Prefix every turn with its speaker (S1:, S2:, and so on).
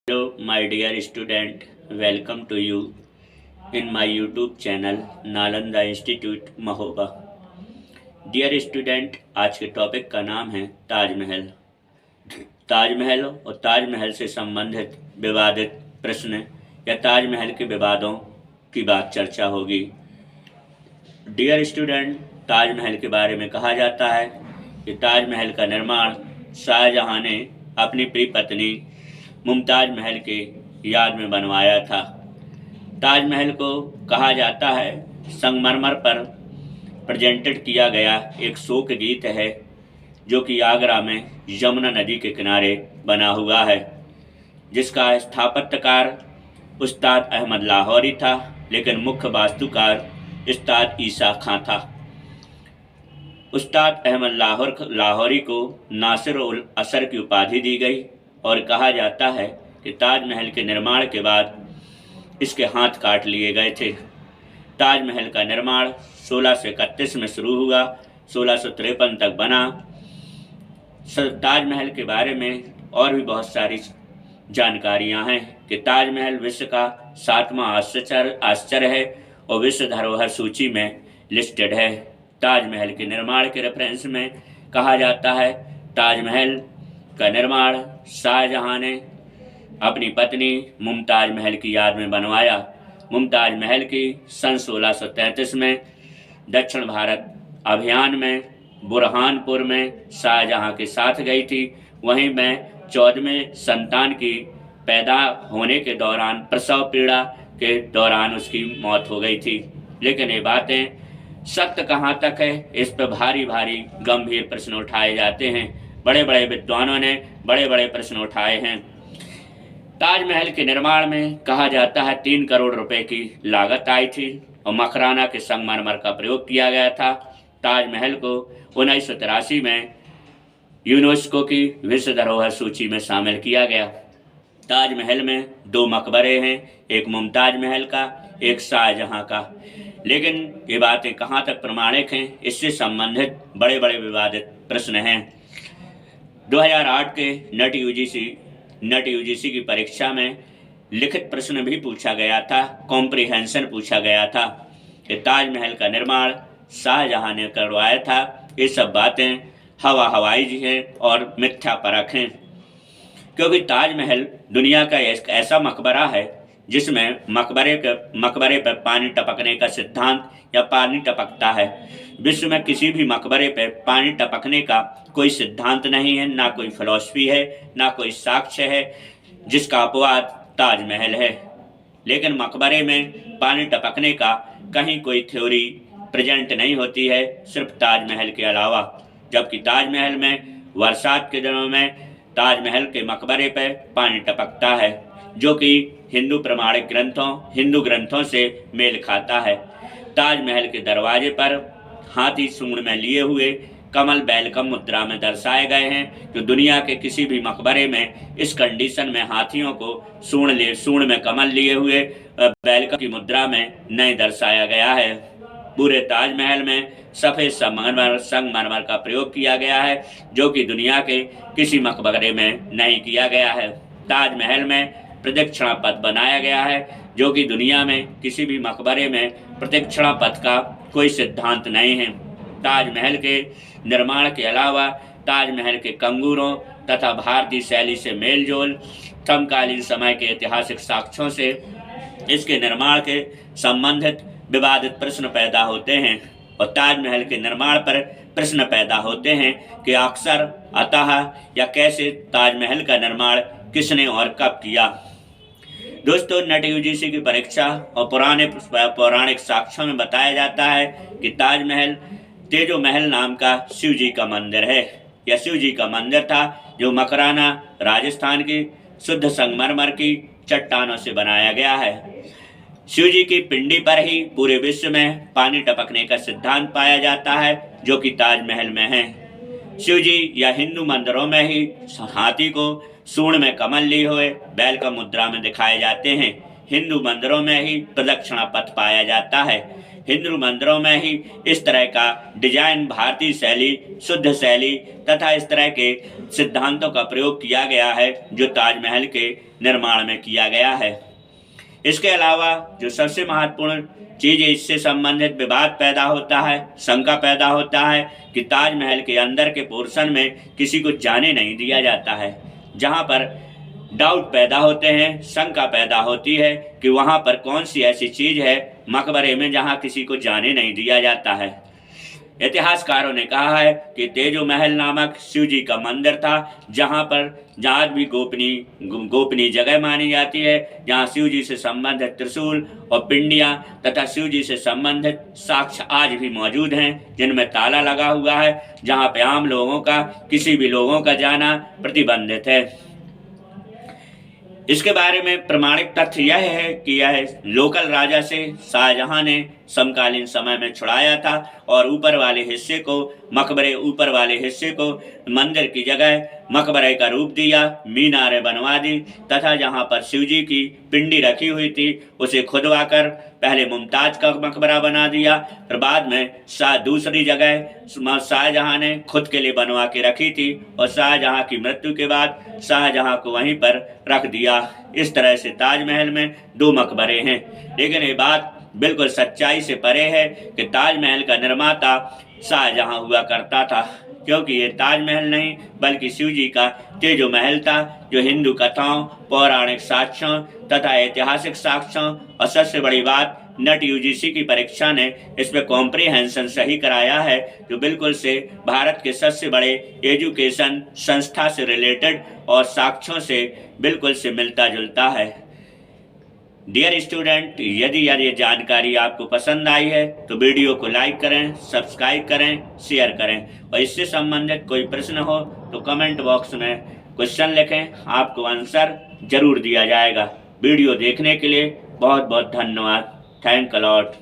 S1: Hello, my dear student. Welcome to you in my YouTube channel Nalanda institute Mahoba. Dear student, आज के topic का नाम है ताजमहल। ताजमहल और ताजमहल से संबंधित विवादित प्रश्न या ताजमहल के विवादों की बात चर्चा होगी। डियर स्टूडेंट, ताजमहल के बारे में कहा जाता है कि ताजमहल का निर्माण शाहजहां ने अपनी प्रिय पत्नी मुमताज महल के याद में बनवाया था। ताजमहल को कहा जाता है संगमरमर पर प्रेजेंटेड किया गया एक शोक गीत है, जो कि आगरा में यमुना नदी के किनारे बना हुआ है, जिसका स्थापत्यकार उस्ताद अहमद लाहौरी था, लेकिन मुख्य वास्तुकार उस्ताद ईसा खां था। उस्ताद अहमद लाहौरी को नासिर उल असर की उपाधि दी गई और कहा जाता है कि ताजमहल के निर्माण के बाद इसके हाथ काट लिए गए थे। ताजमहल का निर्माण 1631 में शुरू हुआ, 1653 तक बना। ताजमहल के बारे में और भी बहुत सारी जानकारियां हैं कि ताजमहल विश्व का 7वां आश्चर्य है और विश्व धरोहर सूची में लिस्टेड है। ताजमहल के निर्माण के रेफरेंस में कहा जाता है ताजमहल का निर्माण शाहजहां ने अपनी पत्नी मुमताज महल की याद में बनवाया। मुमताज महल की सन 1633 में दक्षिण भारत अभियान में बुरहानपुर में शाहजहां के साथ गई थी। वहीं में 14वें संतान की पैदा होने के दौरान प्रसव पीड़ा के दौरान उसकी मौत हो गई थी। लेकिन ये बातें सत्य कहाँ तक है, इस पर भारी भारी गंभीर प्रश्न उठाए जाते हैं। बड़े बड़े विद्वानों ने बड़े बड़े प्रश्न उठाए हैं। ताजमहल के निर्माण में कहा जाता है 3 करोड़ रुपए की लागत आई थी और मकराना के संगमरमर का प्रयोग किया गया था। ताजमहल को 1983 में यूनेस्को की विश्व धरोहर सूची में शामिल किया गया। ताजमहल में 2 मकबरे हैं, एक मुमताज महल का, एक शाहजहां का। लेकिन ये बातें कहाँ तक प्रमाणिक हैं, इससे संबंधित बड़े बड़े विवादित प्रश्न हैं। 2008 के नेट यूजीसी की परीक्षा में लिखित प्रश्न भी पूछा गया था, कॉम्प्रिहेंशन पूछा गया था कि ताजमहल का निर्माण शाहजहां ने करवाया था। ये सब बातें हवाई हैं और मिथ्या परख हैं, क्योंकि ताजमहल दुनिया का एक ऐसा मकबरा है जिसमें मकबरे पर पानी टपकने का सिद्धांत या पानी टपकता है। विश्व में किसी भी मकबरे पर पानी टपकने का कोई सिद्धांत नहीं है, ना कोई फिलॉसफी है, ना कोई साक्ष्य है, जिसका अपवाद ताजमहल है। लेकिन मकबरे में पानी टपकने का कहीं कोई थ्योरी प्रेजेंट नहीं होती है, सिर्फ ताजमहल के अलावा। जबकि ताजमहल में बरसात के दिनों में ताजमहल के मकबरे पर पानी टपकता है, जो कि हिंदू प्रमाणिक हिंदू ग्रंथों से मेल खाता है। ताजमहल के दरवाजे पर हाथी सूंड में लिए हुए कमल वेलकम मुद्रा में दर्शाए गए हैं, जो दुनिया के किसी भी मकबरे में इस कंडीशन में हाथियों को सूंड में कमल लिए हुए वेलकम की मुद्रा में नहीं दर्शाया गया है। पूरे ताजमहल में सफ़ेद संगमरमर का प्रयोग किया गया है, जो कि दुनिया के किसी मकबरे में नहीं किया गया है। ताजमहल में प्रदक्षिणा पथ बनाया गया है, जो कि दुनिया में किसी भी मकबरे में प्रदक्षिणा पथ का कोई सिद्धांत नहीं है। ताजमहल के निर्माण के अलावा ताजमहल के कंगूरों तथा भारतीय शैली से मेलजोल, समकालीन समय के ऐतिहासिक साक्ष्यों से इसके निर्माण के संबंधित विवादित प्रश्न पैदा होते हैं और ताजमहल के निर्माण पर प्रश्न पैदा होते हैं कि अक्सर अतः या कैसे ताजमहल का निर्माण किसने और कब किया। दोस्तों, नेट यूजीसी की परीक्षा और पौराणिक साक्ष्यों में बताया जाता है कि ताजमहल तेजो महल नाम का शिव जी का मंदिर है। यह शिव जी का मंदिर था, जो मकराना राजस्थान की शुद्ध संगमरमर की चट्टानों से बनाया गया है। शिव जी की पिंडी पर ही पूरे विश्व में पानी टपकने का सिद्धांत पाया जाता है, जो कि ताजमहल में है। शिव जी या हिंदू मंदिरों में ही हाथी को सूंड में कमल लिए हुए वेलकम मुद्रा में दिखाए जाते हैं। हिंदू मंदिरों में ही प्रदक्षिणा पथ पाया जाता है। हिंदू मंदिरों में ही इस तरह का डिजाइन, भारतीय शैली, शुद्ध शैली तथा इस तरह के सिद्धांतों का प्रयोग किया गया है जो ताजमहल के निर्माण में किया गया है। इसके अलावा जो सबसे महत्वपूर्ण चीज़ इससे संबंधित विवाद पैदा होता है, शंका पैदा होता है कि ताजमहल के अंदर के पोर्शन में किसी को जाने नहीं दिया जाता है। जहाँ पर डाउट पैदा होते हैं, शंका पैदा होती है कि वहाँ पर कौन सी ऐसी चीज़ है मकबरे में जहाँ किसी को जाने नहीं दिया जाता है। इतिहासकारों ने कहा है कि तेजो महल नामक शिव जी का मंदिर था, जहाँ आज भी गोपनीय जगह मानी जाती है, जहाँ शिव जी से संबंधित त्रिशूल और पिंडियाँ तथा शिव जी से संबंधित साक्ष्य आज भी मौजूद हैं, जिनमें ताला लगा हुआ है, जहाँ पे आम लोगों का, किसी भी लोगों का जाना प्रतिबंधित है। इसके बारे में प्रमाणिक तथ्य यह है कि यह लोकल राजा से शाहजहां ने समकालीन समय में छुड़ाया था और ऊपर वाले हिस्से को मंदिर की जगह मकबरे का रूप दिया, मीनारें बनवा दी तथा जहां पर शिवजी की पिंडी रखी हुई थी उसे खुदवाकर पहले मुमताज का मकबरा बना दिया, फिर बाद में दूसरी जगह शाहजहां ने खुद के लिए बनवा के रखी थी और शाहजहां की मृत्यु के बाद शाहजहां को वहीं पर रख दिया। इस तरह से ताजमहल में 2 मकबरे हैं, लेकिन ये बात बिल्कुल सच्चाई से परे है कि ताजमहल का निर्माता शाहजहां हुआ करता था, क्योंकि ये ताजमहल नहीं बल्कि शिवजी का तेजो महल था, जो हिंदू कथाओं, पौराणिक साक्ष्यों तथा ऐतिहासिक साक्ष्यों और सबसे बड़ी बात नेट यूजीसी की परीक्षा ने इसमें कॉम्प्रिहेंशन सही कराया है, जो बिल्कुल से भारत के सबसे बड़े एजुकेशन संस्था से रिलेटेड और साक्ष्यों से बिल्कुल से मिलता जुलता है। डियर स्टूडेंट, यदि ये जानकारी आपको पसंद आई है तो वीडियो को लाइक करें, सब्सक्राइब करें, शेयर करें और इससे संबंधित कोई प्रश्न हो तो कमेंट बॉक्स में क्वेश्चन लिखें, आपको आंसर जरूर दिया जाएगा। वीडियो देखने के लिए बहुत बहुत धन्यवाद। Thank a lot.